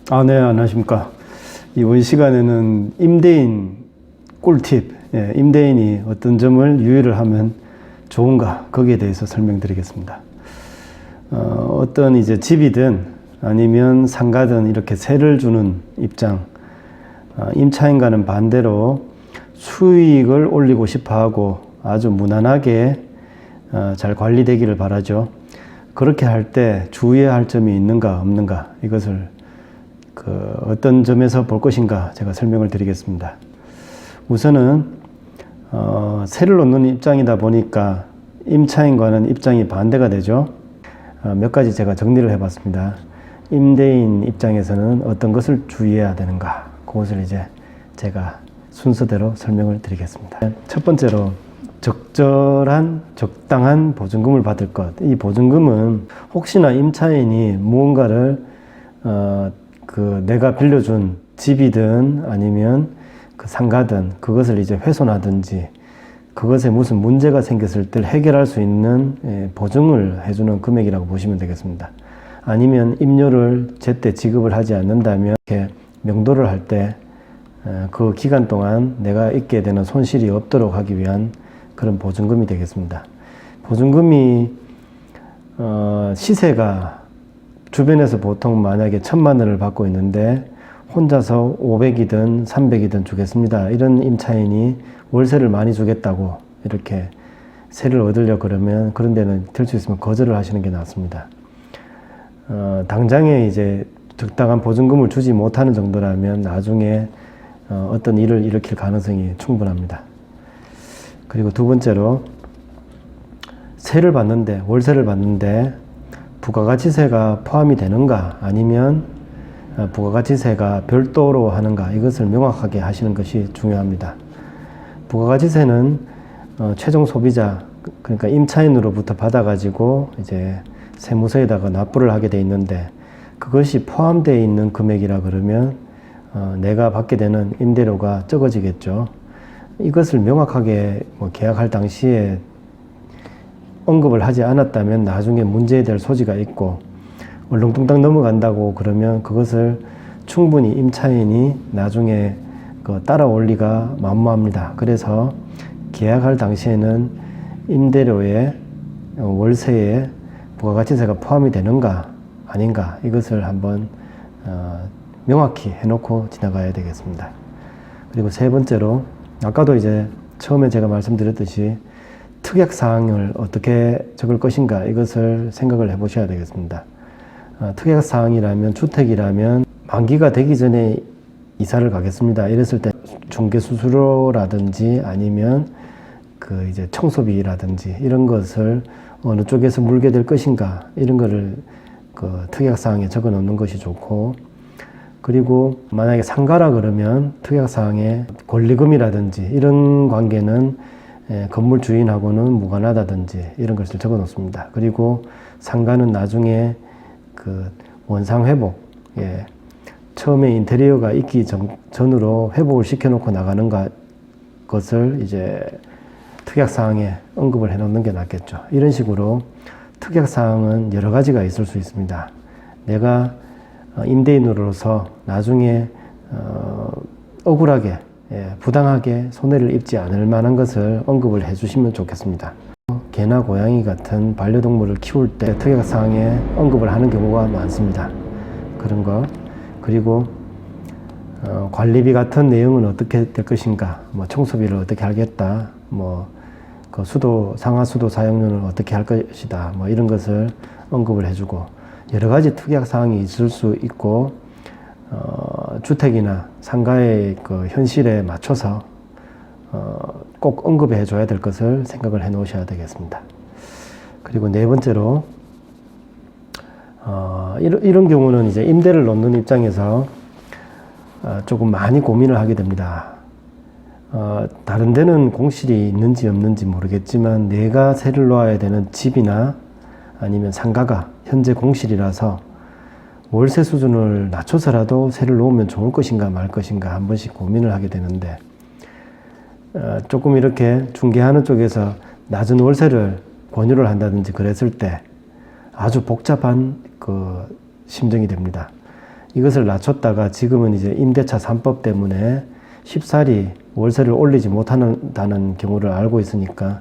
네, 안녕하십니까. 이번 시간에는 임대인 꿀팁, 임대인이 어떤 점을 유의를 하면 좋은가, 거기에 대해서 설명드리겠습니다. 어떤 이제 집이든 아니면 상가든 이렇게 세를 주는 입장, 임차인과는 반대로 수익을 올리고 싶어 하고 아주 무난하게 잘 관리되기를 바라죠. 그렇게 할 때 주의해야 할 점이 있는가 없는가, 이것을 어떤 점에서 볼 것인가 제가 설명을 드리겠습니다. 우선은 세를 놓는 입장이다 보니까 임차인과는 입장이 반대가 되죠. 몇 가지 제가 정리를 해봤습니다. 임대인 입장에서는 어떤 것을 주의해야 되는가, 그것을 이제 제가 순서대로 설명을 드리겠습니다. 첫 번째로 적당한 보증금을 받을 것. 이 보증금은 혹시나 임차인이 무언가를 내가 빌려준 집이든 아니면 상가든 그것을 이제 훼손하든지 그것에 무슨 문제가 생겼을 때 해결할 수 있는 보증을 해주는 금액이라고 보시면 되겠습니다. 아니면 임료를 제때 지급을 하지 않는다면 이렇게 명도를 할 때 그 기간 동안 내가 입게 되는 손실이 없도록 하기 위한 그런 보증금이 되겠습니다. 보증금이 시세가 주변에서 보통 만약에 1,000만 원을 받고 있는데 혼자서 500이든 300이든 주겠습니다. 이런 임차인이 월세를 많이 주겠다고 이렇게 세를 얻으려 그러면 그런 데는 될 수 있으면 거절을 하시는 게 낫습니다. 당장에 이제 적당한 보증금을 주지 못하는 정도라면 나중에 어떤 일을 일으킬 가능성이 충분합니다. 그리고 두 번째로 월세를 받는데 부가가치세가 포함이 되는가 아니면 부가가치세가 별도로 하는가, 이것을 명확하게 하시는 것이 중요합니다. 부가가치세는 최종 소비자, 그러니까 임차인으로부터 받아가지고 이제 세무서에다가 납부를 하게 돼 있는데 그것이 포함되어 있는 금액이라 그러면 내가 받게 되는 임대료가 적어지겠죠. 이것을 명확하게 계약할 당시에 언급을 하지 않았다면 나중에 문제될 소지가 있고 얼렁뚱땅 넘어간다고 그러면 그것을 충분히 임차인이 나중에 따라올 리가 만무합니다. 그래서 계약할 당시에는 임대료에 월세에 부가가치세가 포함이 되는가 아닌가, 이것을 한번 명확히 해놓고 지나가야 되겠습니다. 그리고 세 번째로 아까도 이제 처음에 제가 말씀드렸듯이 특약사항을 어떻게 적을 것인가, 이것을 생각을 해 보셔야 되겠습니다. 특약사항이라면 주택이라면 만기가 되기 전에 이사를 가겠습니다. 이랬을 때 중개수수료라든지 아니면 이제 청소비라든지 이런 것을 어느 쪽에서 물게 될 것인가, 이런 거를 특약사항에 적어 놓는 것이 좋고, 그리고 만약에 상가라 그러면 특약사항에 권리금이라든지 이런 관계는 건물 주인하고는 무관하다든지 이런 것을 적어 놓습니다. 그리고 상가는 나중에 원상 회복, 처음에 인테리어가 있기 전으로 회복을 시켜놓고 나가는 것을 이제 특약사항에 언급을 해 놓는 게 낫겠죠. 이런 식으로 특약사항은 여러 가지가 있을 수 있습니다. 내가 임대인으로서 나중에 억울하게, 부당하게 손해를 입지 않을 만한 것을 언급을 해 주시면 좋겠습니다. 개나 고양이 같은 반려동물을 키울 때 특약사항에 언급을 하는 경우가 많습니다. 그런 거. 그리고 관리비 같은 내용은 어떻게 될 것인가, 청소비를 어떻게 하겠다, 상하수도 사용료는 어떻게 할 것이다, 이런 것을 언급을 해주고, 여러 가지 특약사항이 있을 수 있고, 주택이나 상가의 현실에 맞춰서 꼭 언급해 줘야 될 것을 생각을 해 놓으셔야 되겠습니다. 그리고 네 번째로, 이런 경우는 이제 임대를 놓는 입장에서 조금 많이 고민을 하게 됩니다. 다른 데는 공실이 있는지 없는지 모르겠지만 내가 세를 놓아야 되는 집이나 아니면 상가가 현재 공실이라서 월세 수준을 낮춰서라도 세를 놓으면 좋을 것인가 말 것인가 한 번씩 고민을 하게 되는데, 조금 이렇게 중개하는 쪽에서 낮은 월세를 권유를 한다든지 그랬을 때 아주 복잡한 심정이 됩니다. 이것을 낮췄다가 지금은 이제 임대차 3법 때문에 쉽사리 월세를 올리지 못한다는 경우를 알고 있으니까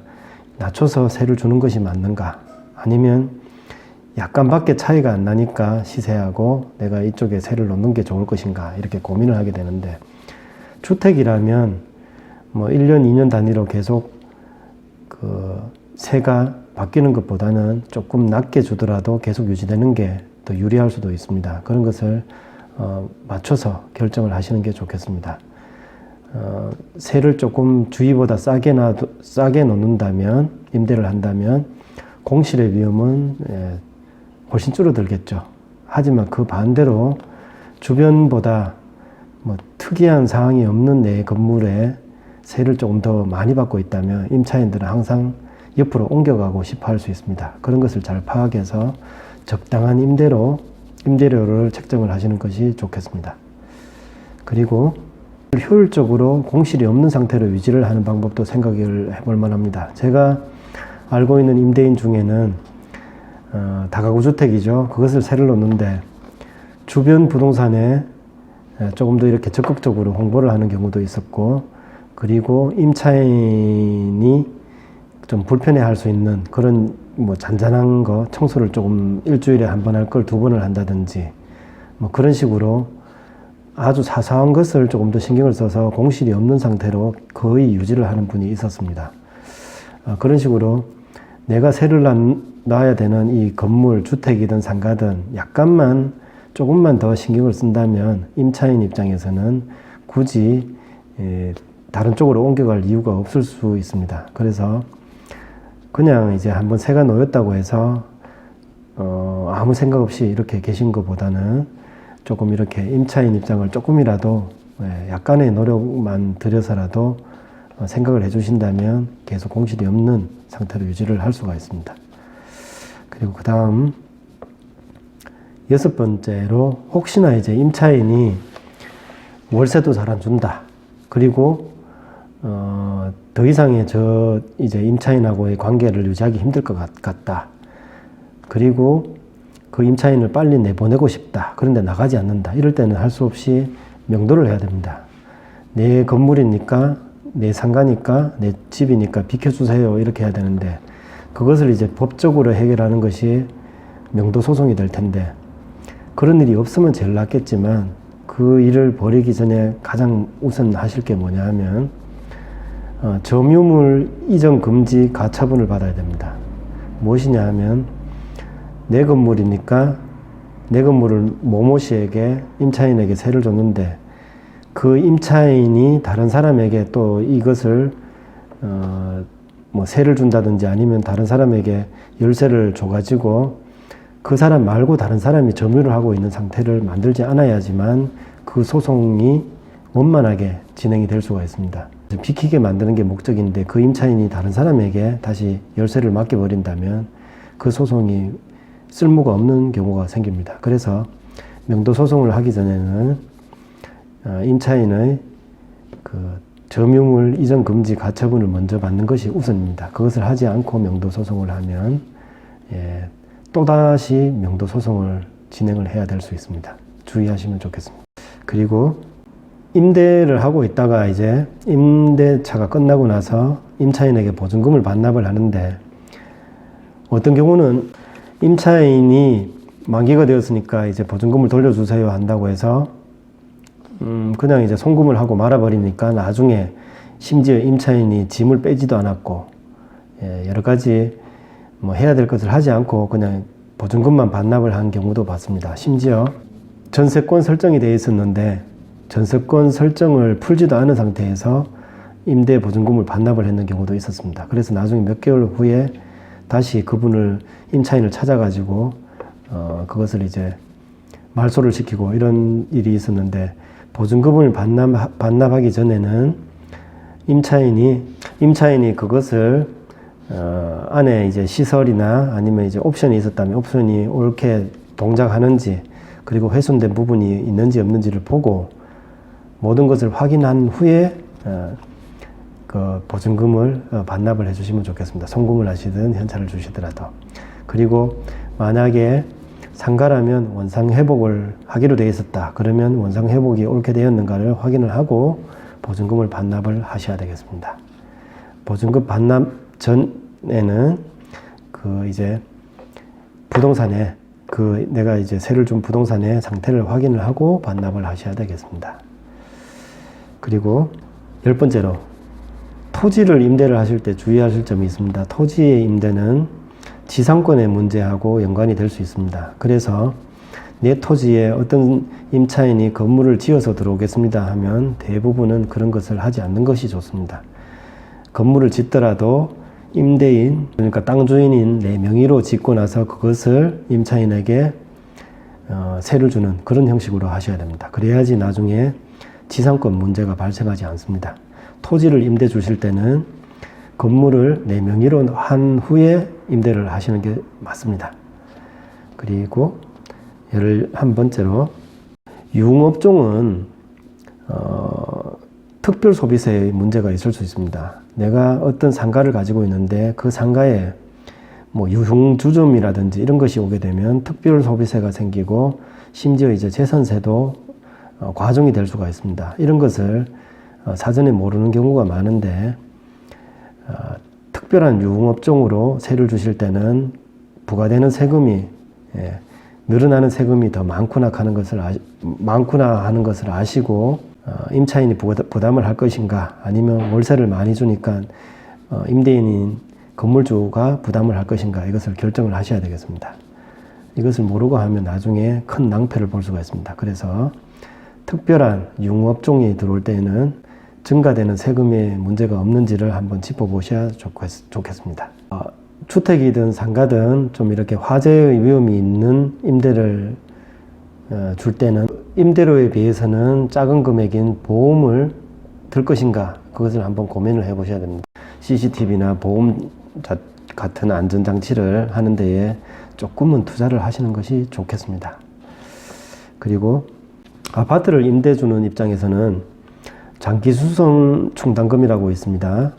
낮춰서 세를 주는 것이 맞는가? 아니면 약간밖에 차이가 안 나니까 시세하고 내가 이쪽에 세를 놓는 게 좋을 것인가? 이렇게 고민을 하게 되는데, 주택이라면 뭐 1년, 2년 단위로 계속 그 세가 바뀌는 것보다는 조금 낮게 주더라도 계속 유지되는 게 더 유리할 수도 있습니다. 그런 것을 맞춰서 결정을 하시는 게 좋겠습니다. 세를 조금 주위보다 싸게 놓는다면, 임대를 한다면 공실의 위험은 훨씬 줄어들겠죠. 하지만 그 반대로 주변보다 뭐 특이한 사항이 없는 내 건물에 세를 조금 더 많이 받고 있다면 임차인들은 항상 옆으로 옮겨가고 싶어 할 수 있습니다. 그런 것을 잘 파악해서 적당한 임대료를 책정을 하시는 것이 좋겠습니다. 그리고 효율적으로 공실이 없는 상태로 유지를 하는 방법도 생각을 해볼 만합니다. 제가 알고 있는 임대인 중에는 다가구 주택이죠. 그것을 세를 놓는데 주변 부동산에 조금 더 이렇게 적극적으로 홍보를 하는 경우도 있었고, 그리고 임차인이 좀 불편해할 수 있는 그런 뭐 잔잔한 거, 청소를 조금 일주일에 한 번 할 걸 2번을 한다든지 뭐 그런 식으로 아주 사소한 것을 조금 더 신경을 써서 공실이 없는 상태로 거의 유지를 하는 분이 있었습니다. 그런 식으로 내가 세를 놔야 되는 이 건물, 주택이든 상가든 약간만 조금만 더 신경을 쓴다면 임차인 입장에서는 굳이 다른 쪽으로 옮겨갈 이유가 없을 수 있습니다. 그래서 그냥 이제 한번 세가 놓였다고 해서 아무 생각 없이 이렇게 계신 것보다는 조금 이렇게 임차인 입장을 조금이라도 약간의 노력만 들여서라도 생각을 해주신다면 계속 공실이 없는 상태로 유지를 할 수가 있습니다. 그리고 그 다음 6번째로, 혹시나 이제 임차인이 월세도 잘 안 준다. 그리고 더 이상의 이제 임차인하고의 관계를 유지하기 힘들 것 같다. 그리고 그 임차인을 빨리 내보내고 싶다. 그런데 나가지 않는다. 이럴 때는 할 수 없이 명도를 해야 됩니다. 내 건물이니까, 내 상가니까, 내 집이니까 비켜주세요. 이렇게 해야 되는데, 그것을 이제 법적으로 해결하는 것이 명도 소송이 될 텐데, 그런 일이 없으면 제일 낫겠지만 그 일을 벌이기 전에 가장 우선 하실 게 뭐냐 하면 점유물 이전 금지 가처분을 받아야 됩니다. 무엇이냐 하면 내 건물이니까 내 건물을 모모 씨에게, 임차인에게 세를 줬는데 그 임차인이 다른 사람에게 또 이것을 뭐 세를 준다든지 아니면 다른 사람에게 열쇠를 줘가지고 그 사람 말고 다른 사람이 점유를 하고 있는 상태를 만들지 않아야지만 그 소송이 원만하게 진행이 될 수가 있습니다. 비키게 만드는 게 목적인데 그 임차인이 다른 사람에게 다시 열쇠를 맡겨버린다면 그 소송이 쓸모가 없는 경우가 생깁니다. 그래서 명도 소송을 하기 전에는 임차인의 그 점유물 이전 금지 가처분을 먼저 받는 것이 우선입니다. 그것을 하지 않고 명도 소송을 하면 또다시 명도 소송을 진행을 해야 될 수 있습니다. 주의하시면 좋겠습니다. 그리고 임대를 하고 있다가 이제 임대차가 끝나고 나서 임차인에게 보증금을 반납을 하는데, 어떤 경우는 임차인이 만기가 되었으니까 이제 보증금을 돌려주세요 한다고 해서 그냥 이제 송금을 하고 말아버리니까 나중에 심지어 임차인이 짐을 빼지도 않았고 여러 가지 뭐 해야 될 것을 하지 않고 그냥 보증금만 반납을 한 경우도 봤습니다. 심지어 전세권 설정이 되어 있었는데 전세권 설정을 풀지도 않은 상태에서 임대 보증금을 반납을 했는 경우도 있었습니다. 그래서 나중에 몇 개월 후에 다시 그분을, 임차인을 찾아가지고 그것을 이제 말소를 시키고 이런 일이 있었는데, 보증금을 반납하기 전에는 임차인이 그것을 안에 이제 시설이나 아니면 이제 옵션이 있었다면 옵션이 옳게 동작하는지, 그리고 훼손된 부분이 있는지 없는지를 보고 모든 것을 확인한 후에 그 보증금을 반납을 해주시면 좋겠습니다. 송금을 하시든 현찰을 주시더라도. 그리고 만약에 상가라면 원상 회복을 하기로 되어 있었다. 그러면 원상 회복이 옳게 되었는가를 확인을 하고 보증금을 반납을 하셔야 되겠습니다. 보증금 반납 전에는 이제 부동산에 내가 이제 세를 준 부동산의 상태를 확인을 하고 반납을 하셔야 되겠습니다. 그리고 10번째로 토지를 임대를 하실 때 주의하실 점이 있습니다. 토지의 임대는 지상권의 문제하고 연관이 될 수 있습니다. 그래서 내 토지에 어떤 임차인이 건물을 지어서 들어오겠습니다 하면 대부분은 그런 것을 하지 않는 것이 좋습니다. 건물을 짓더라도 임대인, 그러니까 땅 주인인 내 명의로 짓고 나서 그것을 임차인에게 세를 주는 그런 형식으로 하셔야 됩니다. 그래야지 나중에 지상권 문제가 발생하지 않습니다. 토지를 임대 주실 때는 건물을 내 명의로 한 후에 임대를 하시는 게 맞습니다. 그리고 11번째로 유흥업종은 특별 소비세의 문제가 있을 수 있습니다. 내가 어떤 상가를 가지고 있는데 그 상가에 뭐 유흥주점이라든지 이런 것이 오게 되면 특별 소비세가 생기고 심지어 이제 재산세도 과중이 될 수가 있습니다. 이런 것을 사전에 모르는 경우가 많은데 특별한 유흥업종으로 세를 주실 때는 부과되는 세금이 늘어나는 세금이 더 많구나 하는 것을 아시고 임차인이 부담을 할 것인가 아니면 월세를 많이 주니까 임대인인 건물주가 부담을 할 것인가 이것을 결정을 하셔야 되겠습니다. 이것을 모르고 하면 나중에 큰 낭패를 볼 수가 있습니다. 그래서 특별한 유흥업종이 들어올 때에는 증가되는 세금의 문제가 없는지를 한번 짚어보셔야 좋겠습니다. 주택이든 상가든 좀 이렇게 화재의 위험이 있는 임대를 줄 때는 임대료에 비해서는 작은 금액인 보험을 들 것인가 그것을 한번 고민을 해 보셔야 됩니다. CCTV나 보험 같은 안전장치를 하는 데에 조금은 투자를 하시는 것이 좋겠습니다. 그리고 아파트를 임대 주는 입장에서는 장기수선 충당금이라고 있습니다.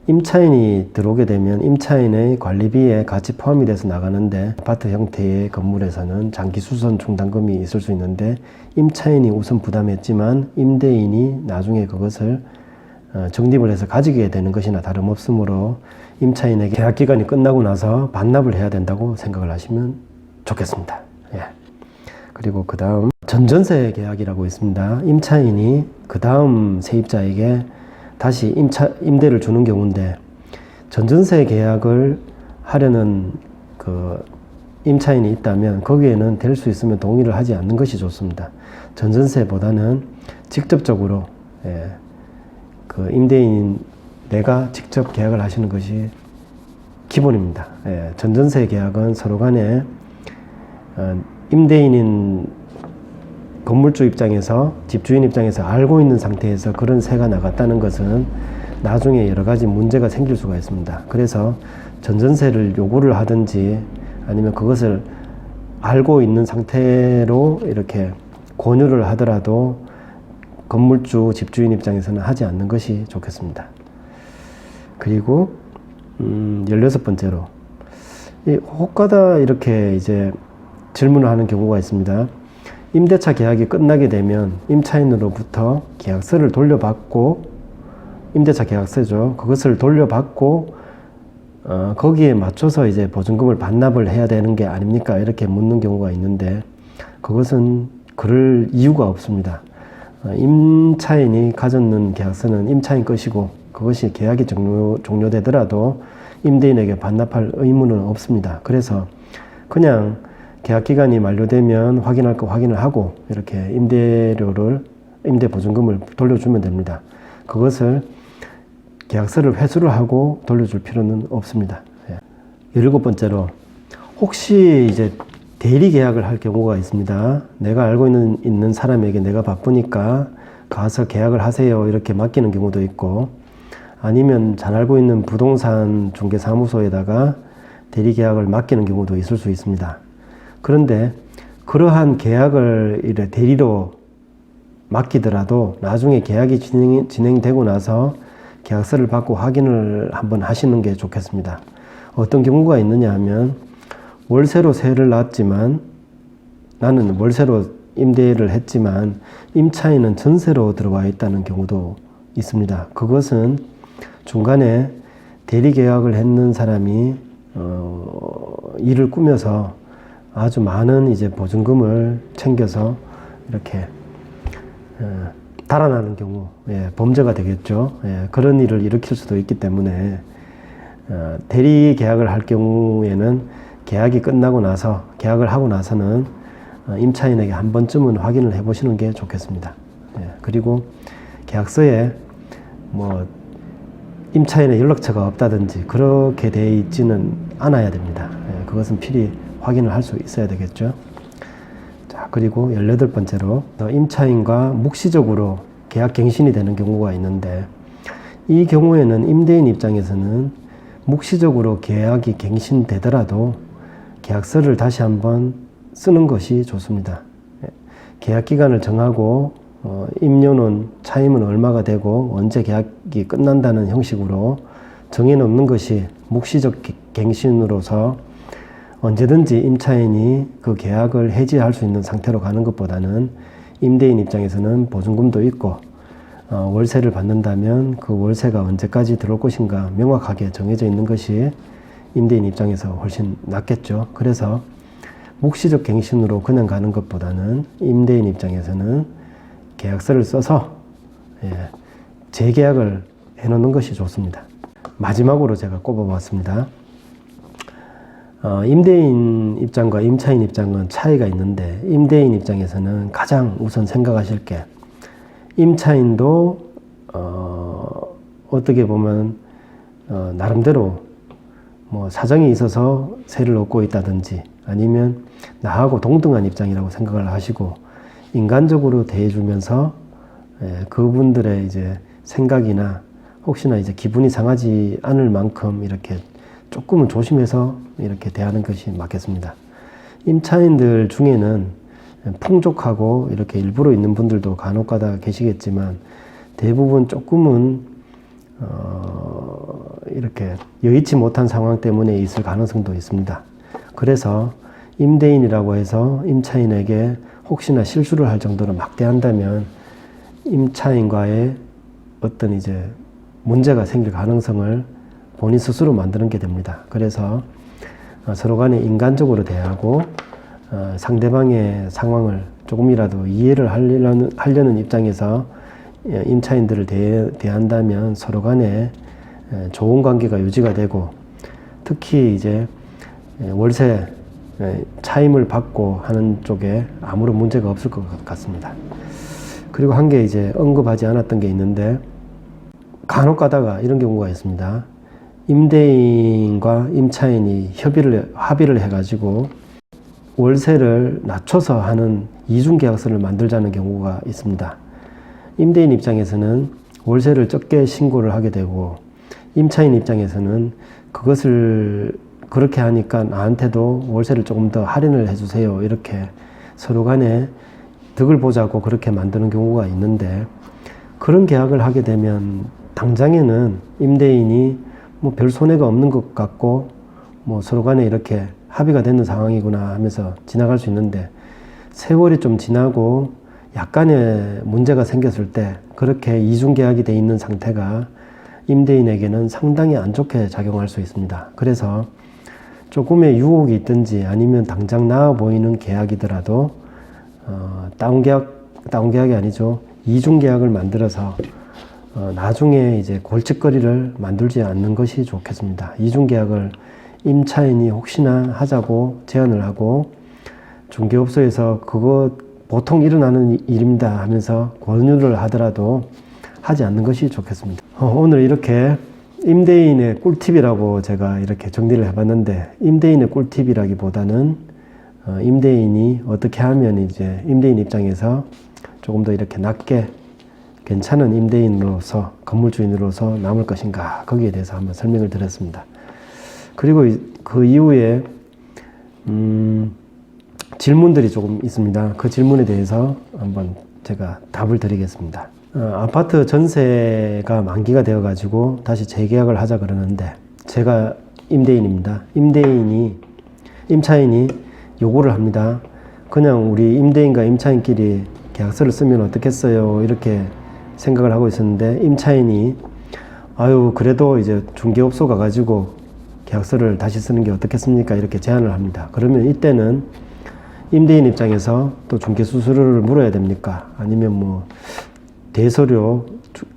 임차인이 들어오게 되면 임차인의 관리비에 같이 포함이 돼서 나가는데 아파트 형태의 건물에서는 장기수선 충당금이 있을 수 있는데 임차인이 우선 부담했지만 임대인이 나중에 그것을 적립을 해서 가지게 되는 것이나 다름없으므로 임차인에게 계약기간이 끝나고 나서 반납을 해야 된다고 생각을 하시면 좋겠습니다. 예. 그리고 그 다음 전전세 계약이라고 있습니다. 임차인이 그 다음 세입자에게 다시 임대를 주는 경우인데 전전세 계약을 하려는 그 임차인이 있다면 거기에는 될 수 있으면 동의를 하지 않는 것이 좋습니다. 전전세보다는 직접적으로 그 임대인인 내가 직접 계약을 하시는 것이 기본입니다. 전전세 계약은 서로 간에 임대인인 건물주 입장에서 집주인 입장에서 알고 있는 상태에서 그런 세가 나갔다는 것은 나중에 여러 가지 문제가 생길 수가 있습니다. 그래서 전전세를 요구를 하든지 아니면 그것을 알고 있는 상태로 이렇게 권유를 하더라도 건물주 집주인 입장에서는 하지 않는 것이 좋겠습니다. 그리고 16번째로 혹가다 이렇게 이제 질문을 하는 경우가 있습니다. 임대차 계약이 끝나게 되면 임차인으로부터 계약서를 돌려받고 임대차 계약서죠. 그것을 돌려받고 거기에 맞춰서 이제 보증금을 반납을 해야 되는 게 아닙니까? 이렇게 묻는 경우가 있는데 그것은 그럴 이유가 없습니다. 임차인이 가졌는 계약서는 임차인 것이고 그것이 계약이 종료되더라도 임대인에게 반납할 의무는 없습니다. 그래서 그냥 계약 기간이 만료되면 확인할 거 확인을 하고 이렇게 임대 보증금을 돌려주면 됩니다. 그것을 계약서를 회수를 하고 돌려줄 필요는 없습니다. 17번째로 혹시 이제 대리 계약을 할 경우가 있습니다. 내가 알고 있는 사람에게 내가 바쁘니까 가서 계약을 하세요 이렇게 맡기는 경우도 있고 아니면 잘 알고 있는 부동산 중개사무소에다가 대리 계약을 맡기는 경우도 있을 수 있습니다. 그런데 그러한 계약을 이래 대리로 맡기더라도 나중에 계약이 진행되고 나서 계약서를 받고 확인을 한번 하시는 게 좋겠습니다. 어떤 경우가 있느냐 하면 월세로 세를 놨지만 나는 월세로 임대를 했지만 임차인은 전세로 들어와 있다는 경우도 있습니다. 그것은 중간에 대리 계약을 했는 사람이 일을 꾸며서 아주 많은 이제 보증금을 챙겨서 이렇게 달아나는 경우, 범죄가 되겠죠. 그런 일을 일으킬 수도 있기 때문에 대리 계약을 할 경우에는 계약이 끝나고 나서, 계약을 하고 나서는 임차인에게 한 번쯤은 확인을 해 보시는 게 좋겠습니다. 그리고 계약서에 뭐 임차인의 연락처가 없다든지 그렇게 되어 있지는 않아야 됩니다. 그것은 필히 확인을 할 수 있어야 되겠죠. 자, 그리고 18번째로 임차인과 묵시적으로 계약 갱신이 되는 경우가 있는데, 이 경우에는 임대인 입장에서는 묵시적으로 계약이 갱신되더라도 계약서를 다시 한번 쓰는 것이 좋습니다. 계약 기간을 정하고 임료는 차임은 얼마가 되고 언제 계약이 끝난다는 형식으로 정해놓는 것이 묵시적 갱신으로서 언제든지 임차인이 그 계약을 해지할 수 있는 상태로 가는 것보다는 임대인 입장에서는 보증금도 있고 월세를 받는다면 그 월세가 언제까지 들어올 것인가 명확하게 정해져 있는 것이 임대인 입장에서 훨씬 낫겠죠. 그래서 묵시적 갱신으로 그냥 가는 것보다는 임대인 입장에서는 계약서를 써서 재계약을 해놓는 것이 좋습니다. 마지막으로 제가 꼽아봤습니다. 임대인 입장과 임차인 입장은 차이가 있는데, 임대인 입장에서는 가장 우선 생각하실 게, 임차인도 어떻게 보면 나름대로 뭐 사정이 있어서 세를 얻고 있다든지 아니면 나하고 동등한 입장이라고 생각을 하시고 인간적으로 대해주면서 그분들의 이제 생각이나 혹시나 이제 기분이 상하지 않을 만큼 이렇게 조금은 조심해서 이렇게 대하는 것이 맞겠습니다. 임차인들 중에는 풍족하고 이렇게 일부러 있는 분들도 간혹가다 계시겠지만 대부분 조금은 이렇게 여의치 못한 상황 때문에 있을 가능성도 있습니다. 그래서 임대인이라고 해서 임차인에게 혹시나 실수를 할 정도로 막대한다면 임차인과의 어떤 이제 문제가 생길 가능성을 본인 스스로 만드는 게 됩니다. 그래서 서로 간에 인간적으로 대하고 상대방의 상황을 조금이라도 이해를 하려는 입장에서 임차인들을 대한다면 서로 간에 좋은 관계가 유지가 되고, 특히 이제 월세 차임을 받고 하는 쪽에 아무런 문제가 없을 것 같습니다. 그리고 한 개 이제 언급하지 않았던 게 있는데, 간혹 가다가 이런 경우가 있습니다. 임대인과 임차인이 합의를 해가지고 월세를 낮춰서 하는 이중계약서를 만들자는 경우가 있습니다. 임대인 입장에서는 월세를 적게 신고를 하게 되고, 임차인 입장에서는 그것을 그렇게 하니까 나한테도 월세를 조금 더 할인을 해주세요, 이렇게 서로 간에 득을 보자고 그렇게 만드는 경우가 있는데, 그런 계약을 하게 되면 당장에는 임대인이 뭐 별 손해가 없는 것 같고 뭐 서로 간에 이렇게 합의가 되는 상황이구나 하면서 지나갈 수 있는데, 세월이 좀 지나고 약간의 문제가 생겼을 때 그렇게 이중계약이 돼 있는 상태가 임대인에게는 상당히 안 좋게 작용할 수 있습니다. 그래서 조금의 유혹이 있든지 아니면 당장 나아 보이는 계약이더라도 다운계약이 아니죠. 이중계약을 만들어서 나중에 이제 골칫거리를 만들지 않는 것이 좋겠습니다. 이중계약을 임차인이 혹시나 하자고 제안을 하고 중개업소에서 그거 보통 일어나는 일입니다 하면서 권유를 하더라도 하지 않는 것이 좋겠습니다. 오늘 이렇게 임대인의 꿀팁이라고 제가 이렇게 정리를 해봤는데, 임대인의 꿀팁이라기보다는 임대인이 어떻게 하면 이제 임대인 입장에서 조금 더 이렇게 낮게 괜찮은 임대인으로서, 건물주인으로서 남을 것인가, 거기에 대해서 한번 설명을 드렸습니다. 그리고 그 이후에 질문들이 조금 있습니다. 그 질문에 대해서 한번 제가 답을 드리겠습니다. 아파트 전세가 만기가 되어 가지고 다시 재계약을 하자 그러는데, 제가 임대인입니다. 임차인이 요구를 합니다. 그냥 우리 임대인과 임차인끼리 계약서를 쓰면 어떻겠어요? 이렇게 생각을 하고 있었는데, 임차인이 아유 그래도 이제 중개업소 가가지고 계약서를 다시 쓰는 게 어떻겠습니까? 이렇게 제안을 합니다. 그러면 이때는 임대인 입장에서 또 중개 수수료를 물어야 됩니까? 아니면 뭐 대서료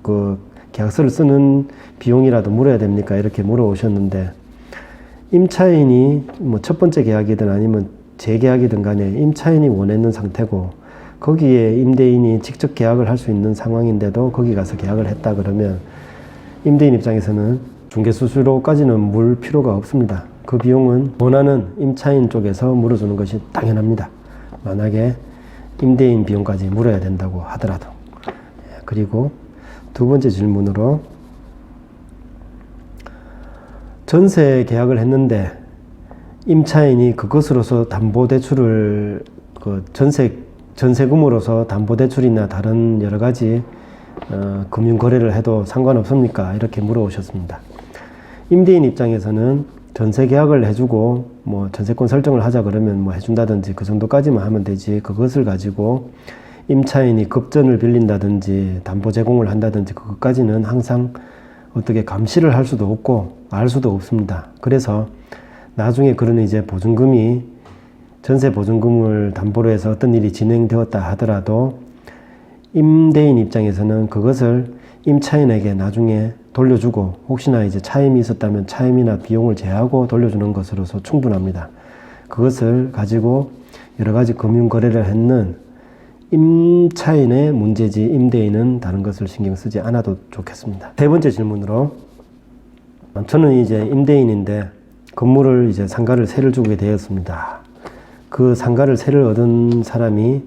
그 계약서를 쓰는 비용이라도 물어야 됩니까? 이렇게 물어오셨는데, 임차인이 뭐 첫 번째 계약이든 아니면 재계약이든 간에 임차인이 원했는 상태고, 거기에 임대인이 직접 계약을 할 수 있는 상황인데도 거기 가서 계약을 했다 그러면 임대인 입장에서는 중개수수료까지는 물 필요가 없습니다. 그 비용은 원하는 임차인 쪽에서 물어주는 것이 당연합니다. 만약에 임대인 비용까지 물어야 된다고 하더라도. 그리고 두 번째 질문으로, 전세 계약을 했는데 임차인이 그것으로서 담보대출을 전세금으로서 담보대출이나 다른 여러 가지 금융거래를 해도 상관없습니까? 이렇게 물어오셨습니다. 임대인 입장에서는 전세 계약을 해주고 뭐 전세권 설정을 하자 그러면 뭐 해준다든지 그 정도까지만 하면 되지, 그것을 가지고 임차인이 급전을 빌린다든지 담보 제공을 한다든지 그것까지는 항상 어떻게 감시를 할 수도 없고 알 수도 없습니다. 그래서 나중에 그런 이제 보증금이, 전세 보증금을 담보로 해서 어떤 일이 진행되었다 하더라도 임대인 입장에서는 그것을 임차인에게 나중에 돌려주고, 혹시나 이제 차임이 있었다면 차임이나 비용을 제하고 돌려주는 것으로서 충분합니다. 그것을 가지고 여러 가지 금융 거래를 했는 임차인의 문제지 임대인은 다른 것을 신경 쓰지 않아도 좋겠습니다. 세 번째 질문으로, 저는 이제 임대인인데 건물을 이제 상가를 세를 주게 되었습니다. 그 상가를 세를 얻은 사람이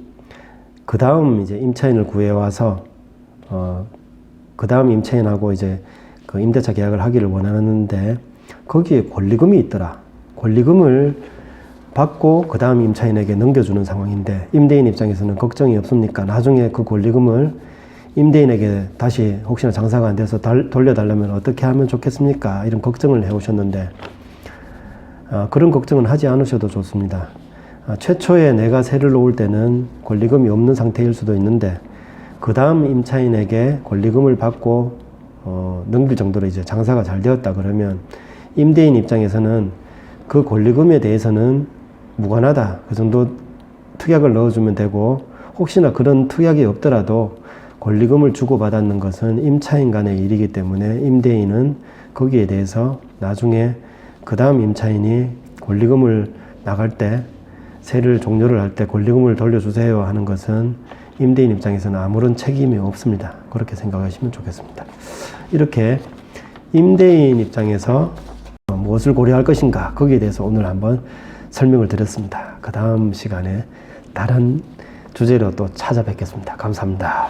그 다음 이제 임차인을 구해와서 그 다음 임차인하고 이제 그 임대차 계약을 하기를 원하는데, 거기에 권리금이 있더라. 권리금을 받고 그 다음 임차인에게 넘겨주는 상황인데, 임대인 입장에서는 걱정이 없습니까? 나중에 그 권리금을 임대인에게 다시 혹시나 장사가 안 돼서 돌려달라면 어떻게 하면 좋겠습니까? 이런 걱정을 해오셨는데, 그런 걱정은 하지 않으셔도 좋습니다. 최초에 내가 세를 놓을 때는 권리금이 없는 상태일 수도 있는데, 그 다음 임차인에게 권리금을 받고 넘길 정도로 이제 장사가 잘 되었다 그러면 임대인 입장에서는 그 권리금에 대해서는 무관하다, 그 정도 특약을 넣어주면 되고, 혹시나 그런 특약이 없더라도 권리금을 주고받았는 것은 임차인 간의 일이기 때문에 임대인은 거기에 대해서 나중에 그 다음 임차인이 권리금을 나갈 때, 세를 종료를 할 때 권리금을 돌려주세요 하는 것은 임대인 입장에서는 아무런 책임이 없습니다. 그렇게 생각하시면 좋겠습니다. 이렇게 임대인 입장에서 무엇을 고려할 것인가, 거기에 대해서 오늘 한번 설명을 드렸습니다. 그 다음 시간에 다른 주제로 또 찾아뵙겠습니다. 감사합니다.